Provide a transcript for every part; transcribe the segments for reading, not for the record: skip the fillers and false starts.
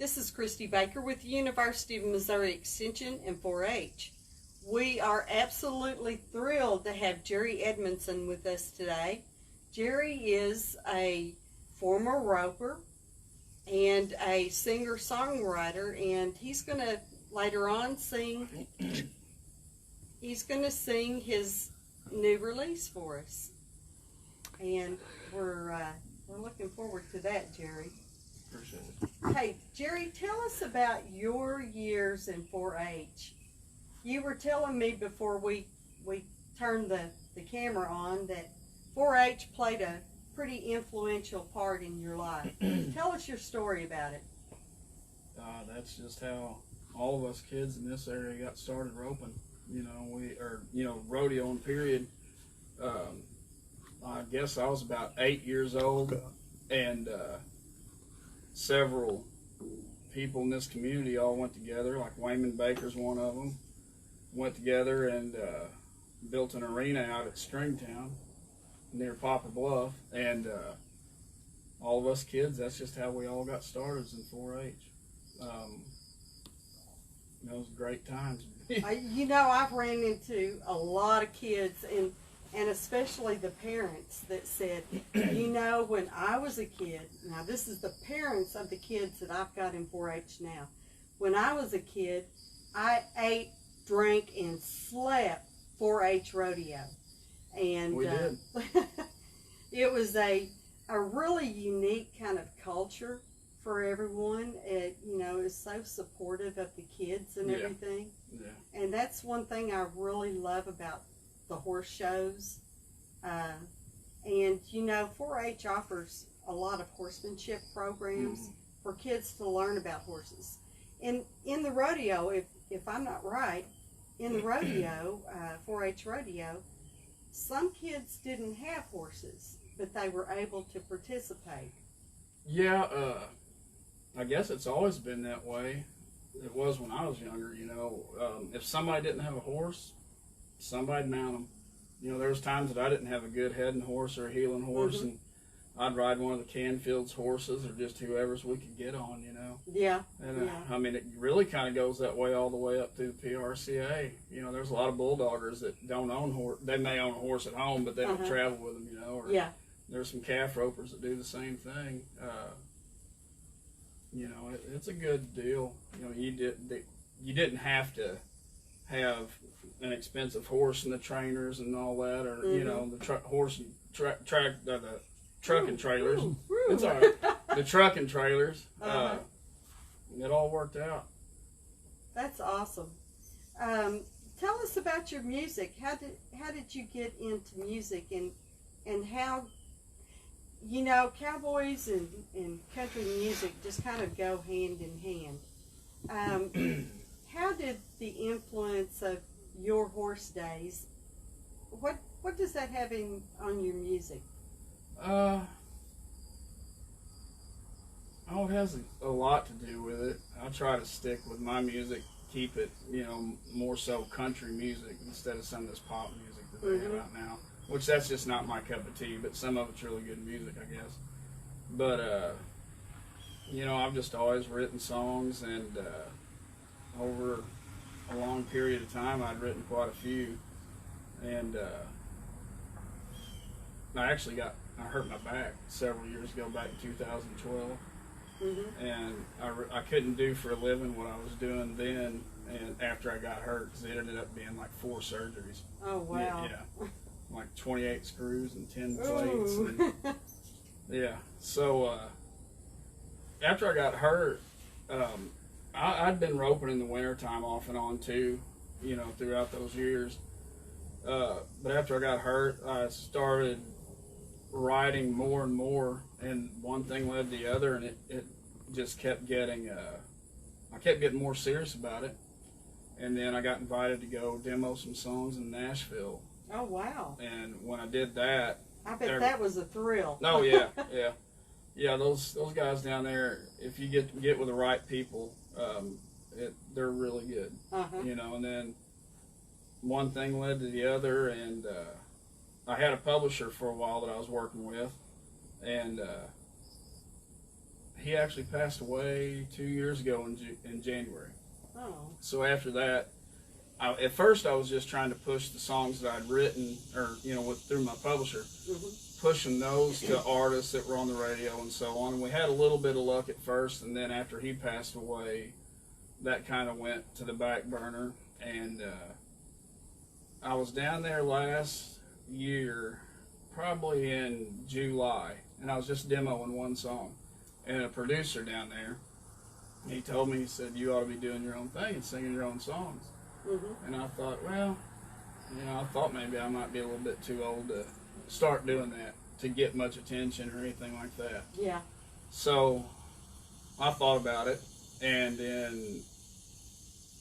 This is Christy Baker with the University of Missouri Extension and 4-H. We are absolutely thrilled to have Jerry Edmundson with us today. Jerry is a former roper and a singer-songwriter, and he's going to later on sing. He's going to sing his new release for us, and we're looking forward to that, Jerry. Appreciate it. Hey, Jerry, tell us about your years in 4-H. You were telling me before we turned the camera on that 4-H played a pretty influential part in your life. Tell us your story about it. That's just how all of us kids in this area got started roping. Rodeoing, period. I guess I was about 8 years old, and several people in this community all went together, like Wayman Baker's one of them, went together and built an arena out at Stringtown near Poplar Bluff, and all of us kids, that's just how we all got started, in 4-H. Those great times. I've ran into a lot of kids, and especially the parents that said, when I was a kid, now this is the parents of the kids that I've got in 4-H now. When I was a kid, I ate, drank, and slept 4-H rodeo. And we did. It was a really unique kind of culture for everyone. It is so supportive of the kids and everything. Yeah. And that's one thing I really love about the horse shows. And 4-H offers a lot of horsemanship programs for kids to learn about horses. And in the rodeo, if I'm not right, in the rodeo, 4-H rodeo, some kids didn't have horses, but they were able to participate. Yeah, I guess it's always been that way. It was when I was younger, if somebody didn't have a horse, somebody'd mount them. There was times that I didn't have a good heading horse or a heeling horse, and I'd ride one of the Canfield's horses or just whoever's we could get on, Yeah. And yeah. I mean, it really kind of goes that way all the way up through the PRCA. There's a lot of bulldoggers that don't own horse. They may own a horse at home, but they don't travel with them, Or there's some calf ropers that do the same thing. It's a good deal. You didn't have to have an expensive horse and the trainers and all that, or the horse and the trucking trailers. It's all right. The trucking trailers. It all worked out. That's awesome. Tell us about your music. How did you get into music, and how cowboys and country music just kind of go hand in hand. How did the influence of your horse days, what does that have on your music? It has a lot to do with it. I try to stick with my music, keep it, more so country music instead of some of this pop music that they have out now. Which that's just not my cup of tea, but some of it's really good music, I guess. But, I've just always written songs, and over a long period of time, I'd written quite a few. And I hurt my back several years ago, back in 2012. And I couldn't do for a living what I was doing then, and after I got hurt, because it ended up being like 4 surgeries. Oh, wow. Yeah. Like 28 screws and 10 plates. And, so after I got hurt, I'd been roping in the wintertime off and on too, throughout those years. But after I got hurt, I started writing more and more, and one thing led to the other, and it just kept getting, I kept getting more serious about it. And then I got invited to go demo some songs in Nashville. Oh, wow. And when I did that, I bet that was a thrill. Oh, yeah, yeah. Yeah, those guys down there, if you get with the right people, they're really good. And then one thing led to the other, and I had a publisher for a while that I was working with, and he actually passed away 2 years ago in January. Oh. So after that, at first I was just trying to push the songs that I'd written, or through my publisher, pushing those to artists that were on the radio and so on. And we had a little bit of luck at first, and then after he passed away, that kind of went to the back burner. And I was down there last year, probably in July, and I was just demoing one song. And a producer down there, he told me, he said, you ought to be doing your own thing and singing your own songs. And I thought, well, I thought maybe I might be a little bit too old to start doing that, to get much attention or anything like that. Yeah. So I thought about it, and then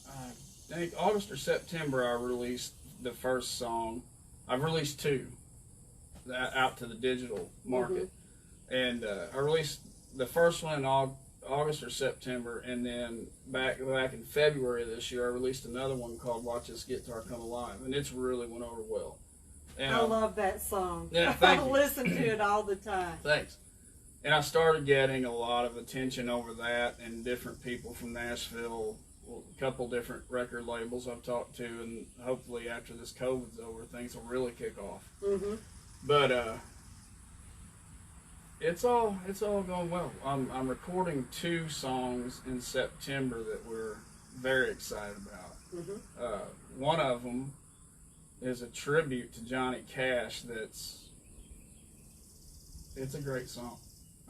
I think August or September I released the first song. I've released two out to the digital market. And I released the first one in August or September, and then back in February of this year, I released another one called "Watch This Guitar Come Alive," and it's really went over well. And I love that song. Yeah, thank you. I listen to it all the time. Thanks. And I started getting a lot of attention over that, and different people from Nashville, a couple different record labels I've talked to, and hopefully after this COVID's over, things will really kick off. But it's all going well. I'm recording 2 songs in September that we're very excited about. One of them is a tribute to Johnny Cash. It's a great song.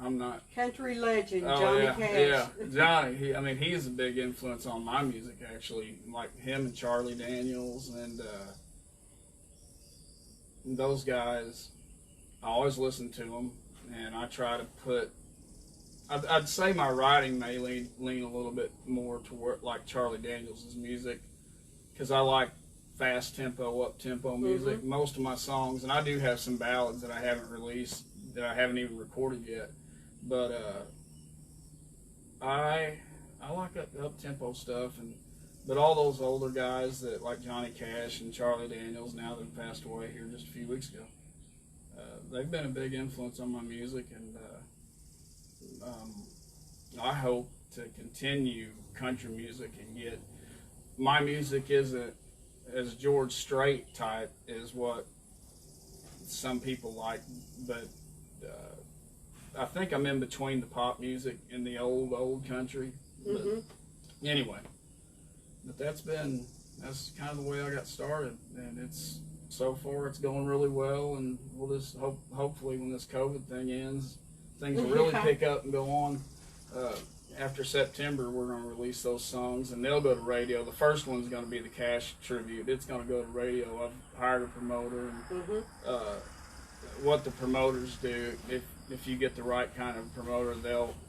I'm not country legend Johnny Cash. Yeah, Johnny. He's a big influence on my music actually. Like him and Charlie Daniels and those guys. I always listen to them. And I try to put, I'd say my writing may lean a little bit more toward like Charlie Daniels' music, because I like fast tempo, up tempo music. Most of my songs, and I do have some ballads that I haven't released, that I haven't even recorded yet, but I like up tempo stuff. But all those older guys that like Johnny Cash and Charlie Daniels, now that have passed away here just a few weeks ago, they've been a big influence on my music, and I hope to continue country music and get my music isn't as George Strait type is what some people like, but I think I'm in between the pop music and the old country. But anyway, but that's kind of the way I got started, and so far it's going really well, and we'll just hopefully when this COVID thing ends, things will really pick up and go on. After September, we're going to release those songs, and they'll go to radio. The first one's going to be the Cash tribute. It's going to go to radio. I've hired a promoter, and what the promoters do, if you get the right kind of promoter,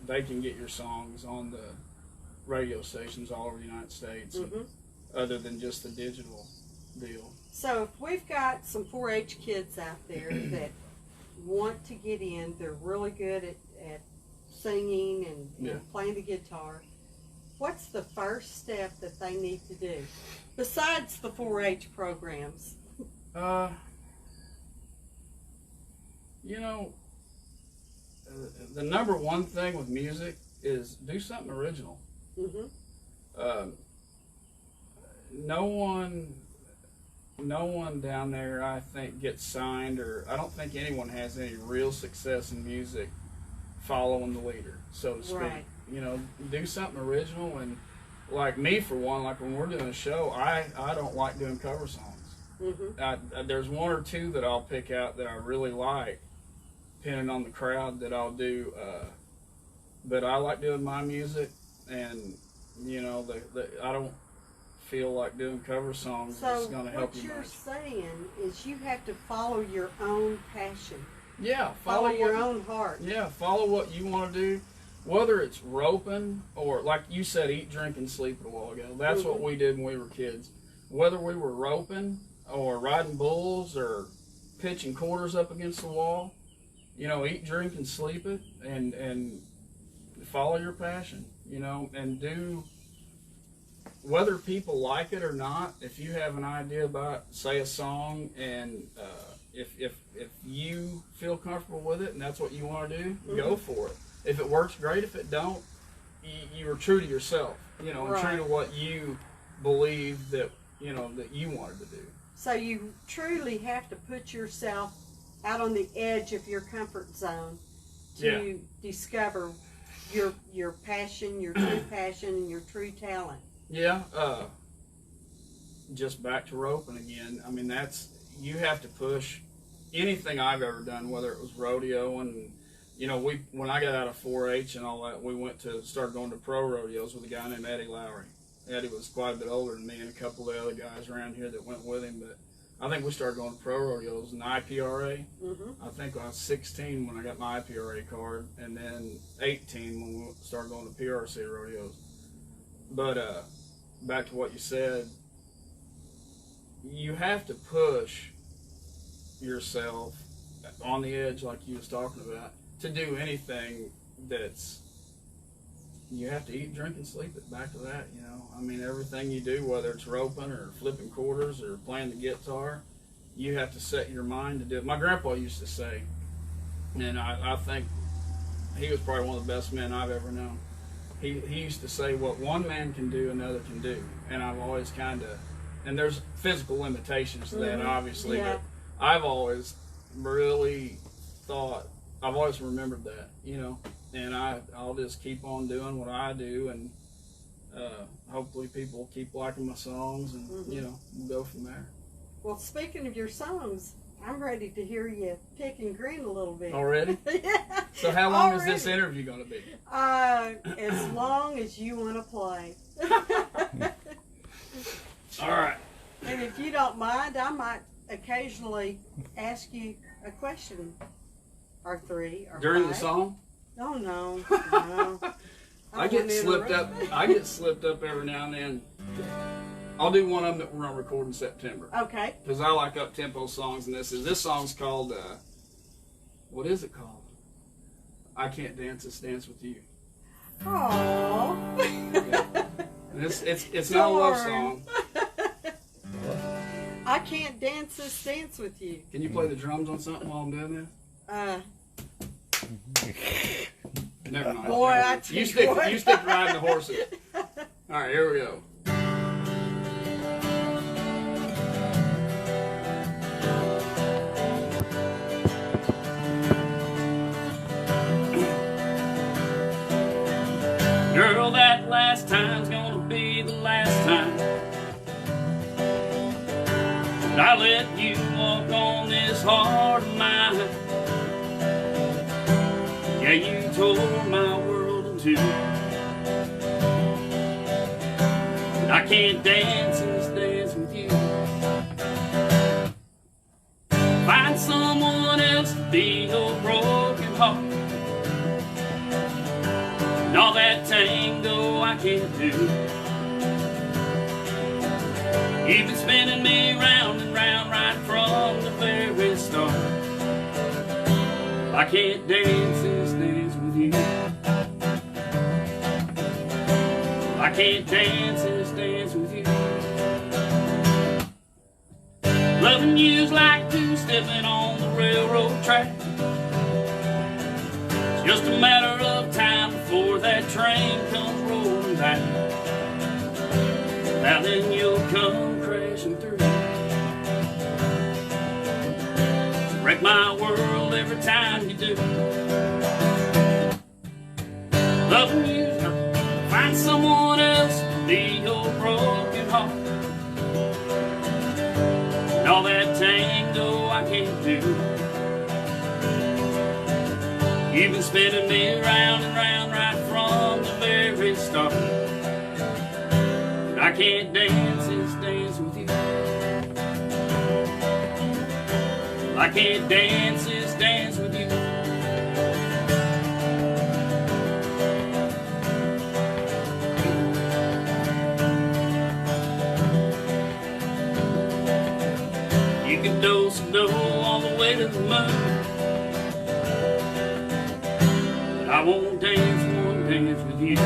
they can get your songs on the radio stations all over the United States, other than just the digital deal. So if we've got some 4-H kids out there that want to get in, they're really good at singing and playing the guitar, what's the first step that they need to do besides the 4-H programs? The number one thing with music is do something original. No one down there, I think, gets signed, or I don't think anyone has any real success in music following the leader, so to speak. Right. Do something original, and like me for one, like when we're doing a show, I don't like doing cover songs. There's one or two that I'll pick out that I really like, depending on the crowd, that I'll do, but I like doing my music, and I don't feel like doing cover songs is going to help you much. So what you're saying is you have to follow your own passion. Yeah, follow your own heart. Yeah, follow what you want to do, whether it's roping or, like you said, eat, drink, and sleep a while ago. That's what we did when we were kids. Whether we were roping or riding bulls or pitching quarters up against the wall, eat, drink, and sleep it, and follow your passion, and do. Whether people like it or not, if you have an idea about, say, a song, and if you feel comfortable with it and that's what you want to do, go for it. if it works, great. If it don't, you were true to yourself, you know, and Right. true to what you believed that, you know, that you wanted to do. So you truly have to put yourself out on the edge of your comfort zone to discover your passion, your true passion, and your true talent. Yeah. Just back to roping again. I mean, you have to push anything I've ever done, whether it was rodeo and, you know, when I got out of 4-H and all that, we started going to pro rodeos with a guy named Eddie Lowry. Eddie was quite a bit older than me and a couple of the other guys around here that went with him, but I think we started going to pro rodeos in the IPRA. I think I was 16 when I got my IPRA card, and then 18 when we started going to PRC rodeos. But back to what you said, you have to push yourself on the edge like you was talking about to do anything you have to eat, drink, and sleep it. Back to that, you know. I mean, everything you do, whether it's roping or flipping quarters or playing the guitar, you have to set your mind to do it. My grandpa used to say, and I think he was probably one of the best men I've ever known. He used to say, what one man can do, another can do. And I've always and there's physical limitations to that, obviously, but I've always really I've always remembered that, you know, and I'll just keep on doing what I do, and hopefully people keep liking my songs, and, you know, we'll go from there. Well, speaking of your songs, I'm ready to hear you pick and grin a little bit. Already? Yeah. So how long is this interview going to be? As long as you want to play. All right. And if you don't mind, I might occasionally ask you a question or three or During five. the song? Oh, no. I get slipped up. I get slipped up every now and then. I'll do one of them that we're gonna record in September. Okay. Because I like up tempo songs, and this song's called. What is it called? I Can't Dance This Dance with You. Aww. And it's not a love song. I can't dance this dance with you. Can you play the drums on something while I'm doing this? Never mind. Boy, I tell you stick riding the horses. All right, here we go. Girl, that last time's gonna be the last time that I let you walk on this heart of mine. Yeah, you tore my world in two, and I can't dance this dance with you. Find someone else to be your broken heart, and all that tango I can't do. You've been spinning me round and round right from the very start. I can't dance this dance with you. I can't dance this dance with you. Loving you's like two-stepping on the railroad track. It's just a matter of time before that train comes rolling back. Now then you'll come crashing through. Break my world every time you do. Loving you, find someone else to be your broken heart, and all that tango I can't do. You've been spinning me round and round right from the very start, and I can't dance this dance with you. I can't dance this dance with you. You can do all the way to the moon, but I won't dance one dance with you.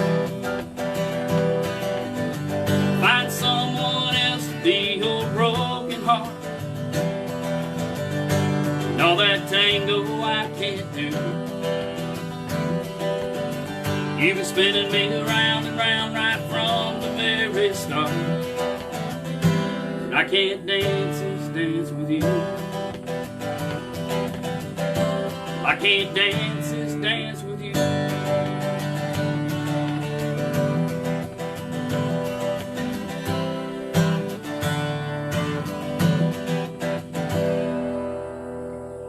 Find someone else to be your broken heart, and all that tango I can't do. You've been spinning me around and round right from the very start. I can't dance this dance with you. I can't dance this dance with you.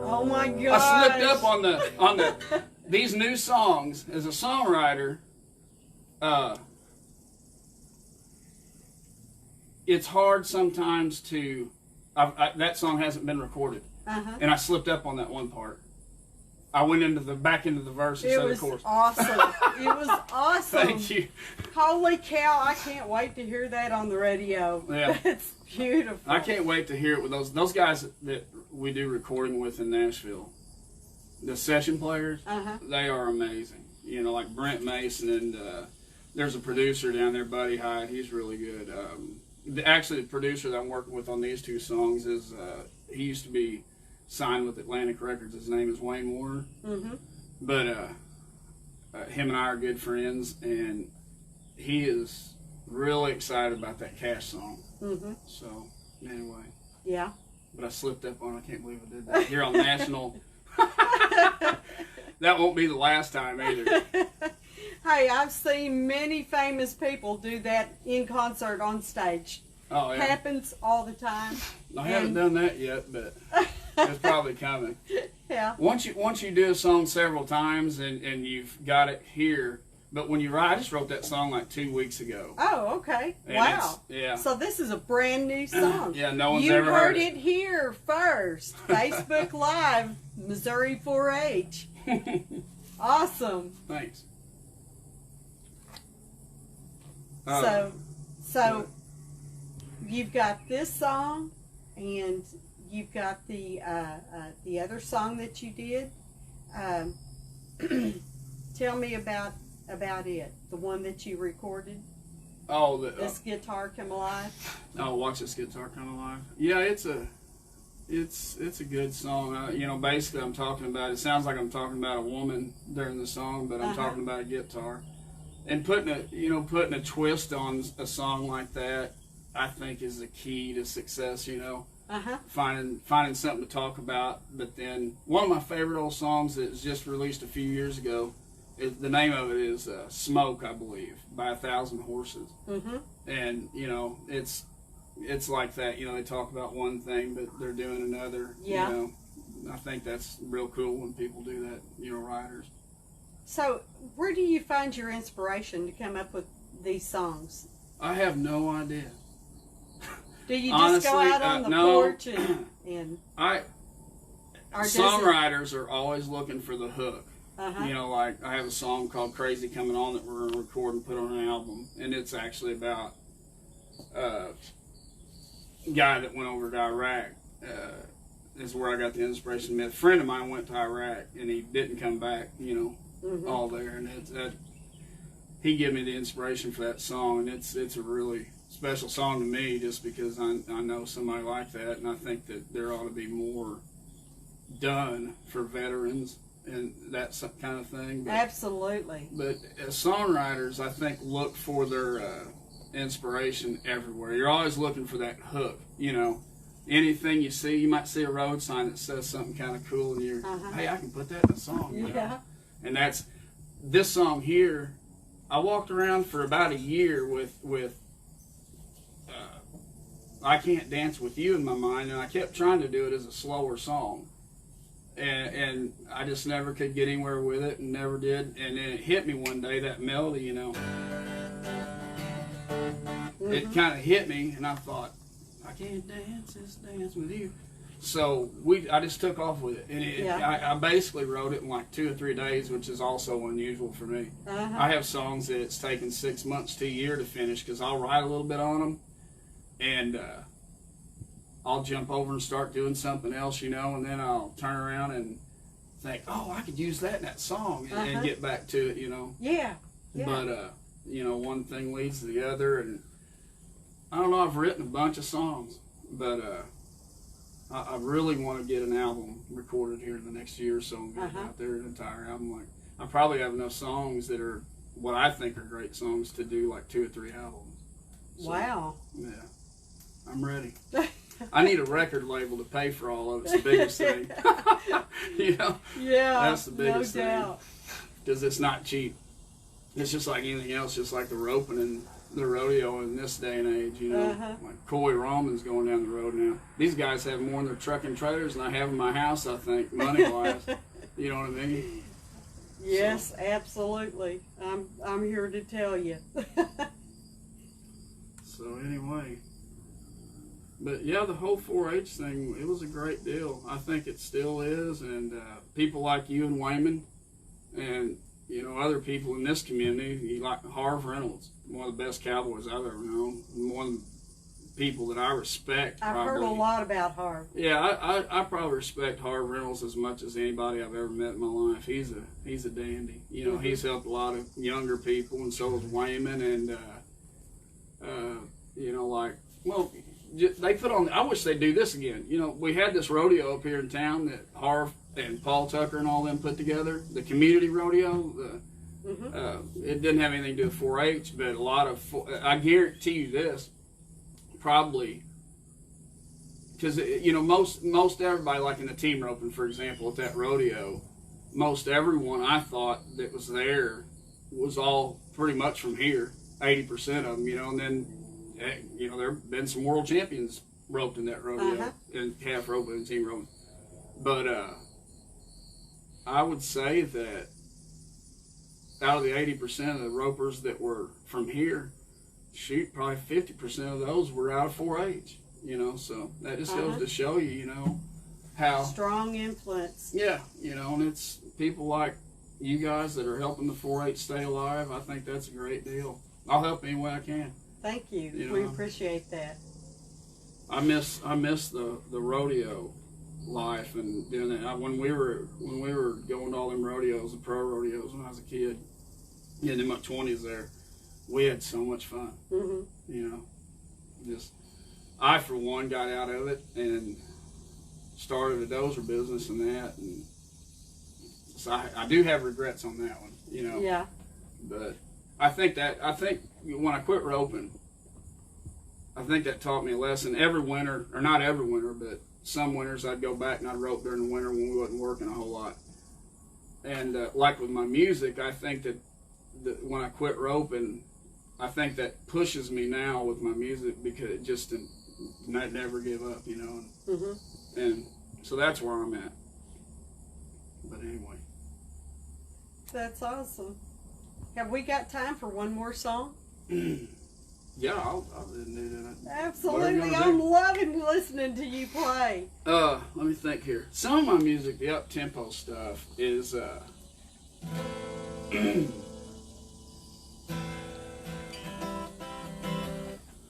Oh my gosh. I slipped up on the these new songs as a songwriter. It's hard sometimes to. That song hasn't been recorded, and I slipped up on that one part. I went back into the verse instead of the chorus. It was awesome. It was awesome. Thank you. Holy cow! I can't wait to hear that on the radio. Yeah, it's beautiful. I can't wait to hear it with those guys that we do recording with in Nashville. The session players, they are amazing. You know, like Brent Mason, and there's a producer down there, Buddy Hyde. He's really good. Actually, the producer that I'm working with on these two songs is he used to be signed with Atlantic Records. His name is Wayne Warner. But him and I are good friends, and he is really excited about that Cash song. So anyway, yeah. But I slipped up on. I can't believe I did that here on national. That won't be the last time either. Hey, I've seen many famous people do that in concert on stage. Oh, yeah. Happens all the time. I haven't done that yet, but it's probably coming. Yeah. Once you do a song several times and you've got it here, but when you write, I just wrote that song like 2 weeks ago. Oh, okay. And wow. Yeah. So this is a brand new song. Yeah, no one's you ever heard it here first. Facebook Live, Missouri 4-H. Awesome. Thanks. So you've got this song, and you've got the other song that you did. Tell me about it. The one that you recorded. Oh, This Guitar Come Alive. Oh, Watch This Guitar Come Alive. Yeah, it's a good song. You know, basically I'm talking about. It sounds like I'm talking about a woman during the song, but I'm talking about a guitar. And putting a twist on a song like that, I think, is the key to success. You know, finding something to talk about. But then one of my favorite old songs that was just released a few years ago, the name of it is "Smoke," I believe, by 1,000 Horses. And you know, it's like that. You know, they talk about one thing, but they're doing another. Yeah. You know, I think that's real cool when people do that. You know, writers. So, where do you find your inspiration to come up with these songs? I have no idea. Do you just go out on the porch and songwriters are always looking for the hook. You know, like I have a song called "Crazy" coming on that we're going to record and put on an album, and it's actually about a guy that went over to Iraq. Is where I got the inspiration. A friend of mine went to Iraq and he didn't come back. You know. All there, and he gave me the inspiration for that song, and it's a really special song to me just because I know somebody like that, and I think that there ought to be more done for veterans and that kind of thing. But, absolutely. But as songwriters, I think look for their inspiration everywhere. You're always looking for that hook, you know. Anything you see, you might see a road sign that says something kind of cool, and you're, hey, I can put that in a song. You know? And that's this song here. I walked around for about a year with I Can't Dance With You in my mind, and I kept trying to do it as a slower song. And I just never could get anywhere with it, and never did. And then it hit me one day, that melody, you know. It kind of hit me, and I thought, I can't dance this dance with you. So I just took off with it, and I basically wrote it in like 2 or 3 days, which is also unusual for me. I have songs that it's taken 6 months to a year to finish because I'll write a little bit on them, and I'll jump over and start doing something else, you know, and then I'll turn around and think, oh, I could use that in that song, and get back to it, you know. But you know, one thing leads to the other, and I don't know. I've written a bunch of songs, but I really want to get an album recorded here in the next year or so and get it out there, an entire album. Like I probably have enough songs that are what I think are great songs to do like 2 or 3 albums. So, wow. Yeah, I'm ready. I need a record label to pay for all of it. It's the biggest thing. You know? Yeah, that's the biggest no doubt. thing. Because it's not cheap. It's just like anything else, just like the roping and the rodeo in this day and age, you know. Like Coy Raman's going down the road now. These guys have more in their truck and trailers than I have in my house, I think, money-wise. You know what I mean? Yes, so. Absolutely. I'm here to tell you. So anyway, but yeah, the whole 4-H thing, it was a great deal. I think it still is, and people like you and Wayman, and you know, other people in this community, you like Harv Reynolds, one of the best cowboys I've ever known, one of the people that I respect. I've heard a lot about Harv. Yeah, I probably respect Harv Reynolds as much as anybody I've ever met in my life. He's a dandy. You know, he's helped a lot of younger people, and so has Wayman, and you know, like, well, they put on. I wish they'd do this again. You know, we had this rodeo up here in town that Harv and Paul Tucker and all them put together, the community rodeo. It didn't have anything to do with 4-H, but a lot of, I guarantee you this, probably, because, you know, most everybody, like in the team roping, for example, at that rodeo, most everyone I thought that was there was all pretty much from here, 80% of them, you know, and then, you know, there have been some world champions roped in that rodeo, and half roping and team roping. But I would say that out of the 80% of the ropers that were from here, shoot, probably 50% of those were out of 4-H, you know, so that just goes to show you, you know, how strong influence. Yeah, you know, and it's people like you guys that are helping the 4-H stay alive. I think that's a great deal. I'll help any way I can. Thank you. You know, we appreciate that. I miss the rodeo life and doing that. When we were going to all them rodeos, the pro rodeos, when I was a kid, in my 20s there, we had so much fun. You know, just I for one got out of it and started a dozer business and that, and so I do have regrets on that one. You know. Yeah. But I think when I quit roping, I think that taught me a lesson. Every winter, or not every winter, but some winters I'd go back and I'd rope during the winter when we wasn't working a whole lot. And like with my music, I think that when I quit roping, I think that pushes me now with my music because it just to never give up, you know. And so that's where I'm at. But anyway. That's awesome. Have we got time for one more song? Yeah, I'll do that. Absolutely. I'm loving listening to you play. Let me think here. Some of my music, the up-tempo stuff, is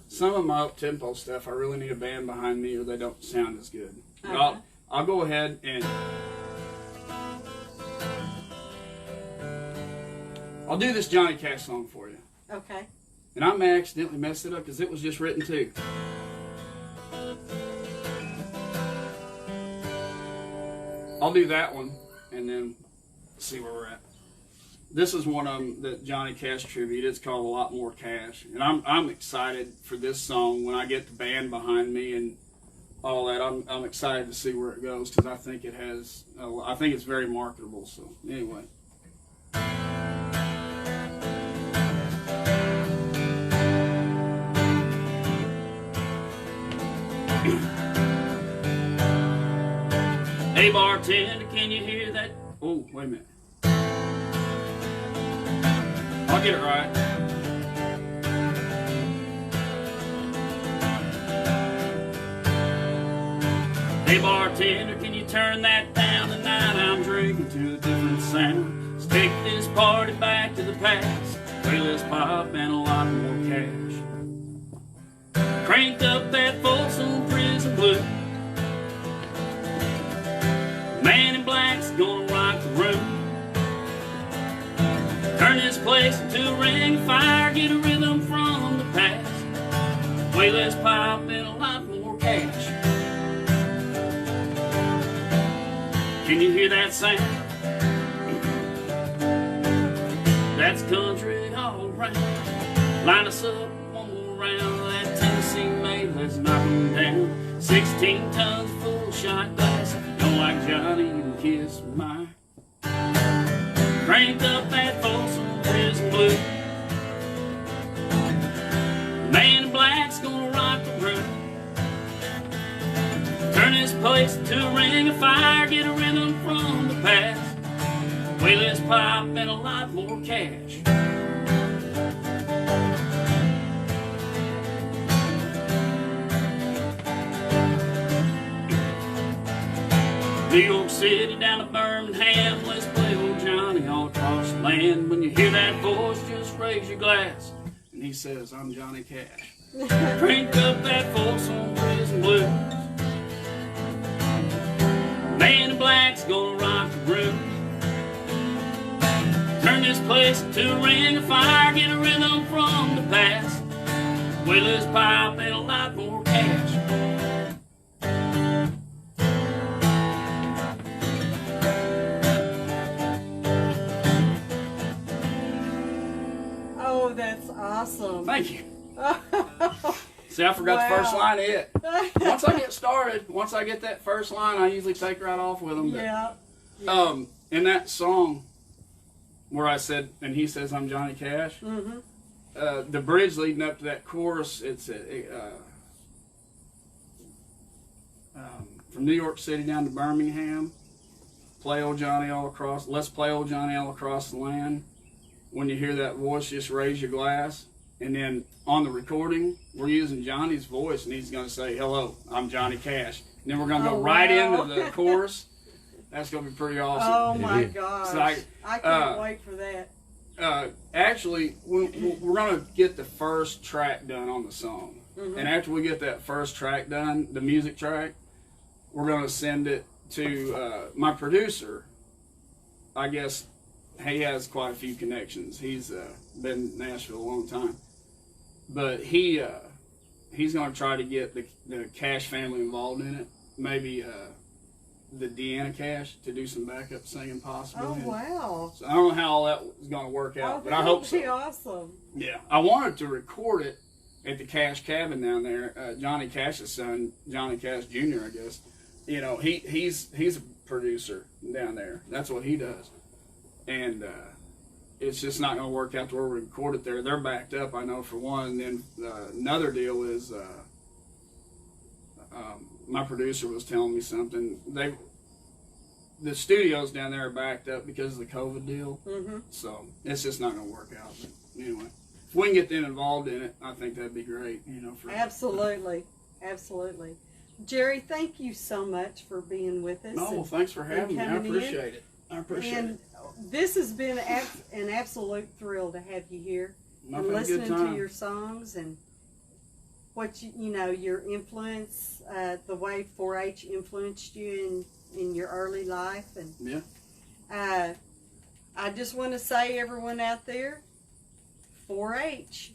some of my up-tempo stuff, I really need a band behind me or they don't sound as good. But I'll go ahead and I'll do this Johnny Cash song for you. Okay. And I may accidentally mess it up because it was just written too. I'll do that one and then see where we're at. This is one of them that Johnny Cash tribute. It's called A Lot More Cash. And I'm excited for this song when I get the band behind me and all that. I'm excited to see where it goes because I think I think it's very marketable. So anyway. Hey bartender, can you hear that? Oh, wait a minute. I'll get it right. Hey bartender, can you turn that down? Tonight I'm drinking to a different sound. Let's take this party back to the past. Play less pop and a lot more cash. Crank up that Folsom Prison Blue. Man in black's gonna rock the room. Turn this place into a ring of fire. Get a rhythm from the past. Way less pop and a lot more cash. Can you hear that sound? That's country Line us up one more round of that Tennessee made, let's knock 'em down. 16 tons full shot glass. If you don't like Johnny, you can kiss my. Crank up that Folsom Prison Blue. Man in Black's gonna rock the room. Turn this place to a ring of fire, get a rhythm from the past. Way less pop and a lot more cash. New York City down to Birmingham, let's play old Johnny all across the land. When you hear that voice, just raise your glass. And he says, I'm Johnny Cash. Drink up that Folsom Prison Blues. Man in Black's gonna rock the room. Turn this place to a ring of fire, get a rhythm from the past. Way less pop and a lot more cash. Oh, that's awesome. Thank you. See, I forgot the first line of it. Once I get started, once I get that first line, I usually take right off with them. Yeah. In that song where I said, and he says, I'm Johnny Cash, the bridge leading up to that chorus, it's from New York City down to Birmingham, play old Johnny all across, let's play old Johnny all across the land. When you hear that voice, just raise your glass. And then on the recording, we're using Johnny's voice, and he's going to say, hello, I'm Johnny Cash. And then we're going to go right into the chorus. That's going to be pretty awesome. Oh, my gosh. So I can't wait for that. Actually, we're going to get the first track done on the song. And after we get that first track done, the music track, we're going to send it to my producer. I guess he has quite a few connections. He's been in Nashville a long time. But he's going to try to get the Cash family involved in it. Maybe the Deanna Cash to do some backup singing possibly. Oh, wow. So I don't know how all that is going to work out, but I hope so. That would be awesome. Yeah. I wanted to record it at the Cash cabin down there. Johnny Cash's son, Johnny Cash Jr., I guess. You know, he's a producer down there. That's what he does. And it's just not going to work out to where we record it there. They're backed up, I know, for one. And then another deal is my producer was telling me something. The studios down there are backed up because of the COVID deal. So it's just not going to work out. But anyway, if we can get them involved in it, I think that'd be great. You know, Absolutely. Absolutely. Jerry, thank you so much for being with us. No, well, thanks for having me. I appreciate it. I appreciate it. This has been an absolute thrill to have you here and listening to your songs and what you know your influence, the way 4-H influenced you in your early life, and I just want to say, everyone out there, 4-H,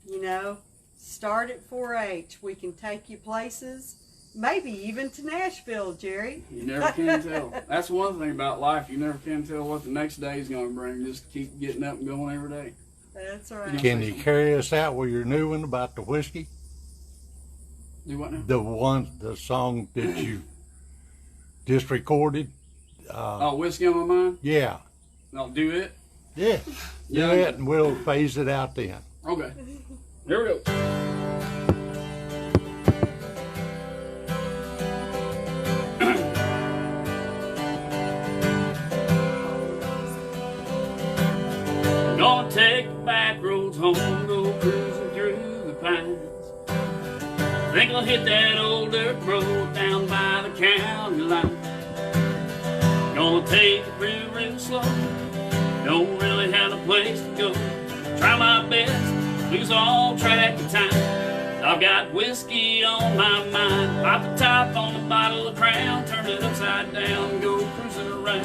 you know, start at 4-H. We can take you places. Maybe even to Nashville, Jerry. You never can tell. That's one thing about life. You never can tell what the next day is going to bring. Just keep getting up and going every day. That's right. Can you carry us out with your new one about the whiskey? Do what now? The song that you just recorded. Whiskey on My Mind? Yeah. No, do it? Yeah. Do it, and we'll phase it out then. Okay. Here we go. Gonna take the back roads home, go cruising through the pines. Think I'll hit that old dirt road down by the county line. Gonna take it real slow, don't really have a place to go. Try my best, lose all track of time. I've got whiskey on my mind. Pop the top on the bottle of Crown, turn it upside down, go cruising around.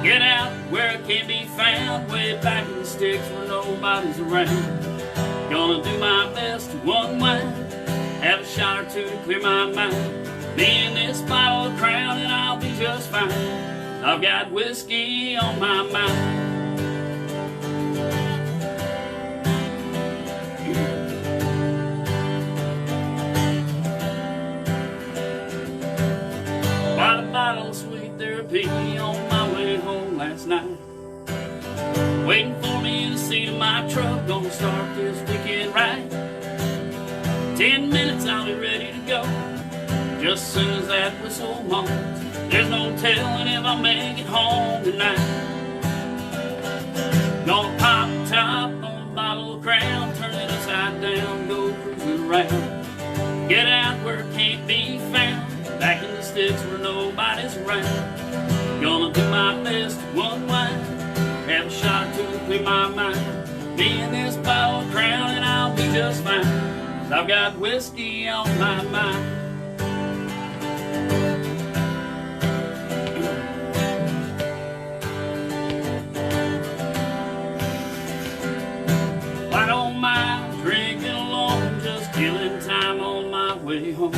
Get out where it can be found, way back in the sticks where nobody's around. Gonna do my best to unwind, have a shot or two to clear my mind. Me and this bottle of Crown and I'll be just fine. I've got whiskey on my mind. Gonna start this weekend right. 10 minutes, I'll be ready to go. Just as soon as that whistle moans, there's no telling if I'll make it home tonight. Gonna pop the top on a bottle of Crown, turn it upside down, go cruising around. Get out where it can't be found, back in the sticks where nobody's around. Gonna do my best to unwind, have a shot or two to clear my mind. Me and this bottle of Crown and I'll be just fine, 'cause I've got whiskey on my mind. I don't mind drinking alone, just killing time on my way home.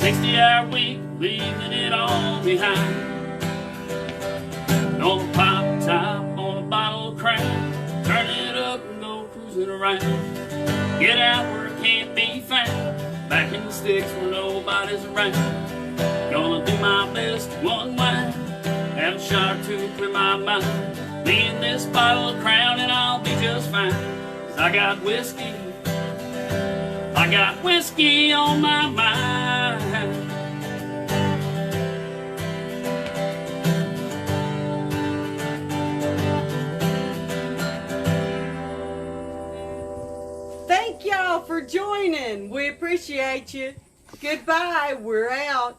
60-hour week, leaving it all behind. Gonna pop the top on a bottle of Crown, turn it up and go cruising around. Get out where it can't be found, back in the sticks where nobody's around. Gonna do my best to unwind, have a shot or two to clear my mind. Me and this bottle of Crown and I'll be just fine, 'cause I got whiskey on my mind. Thank y'all for joining. We appreciate you. Goodbye. We're out.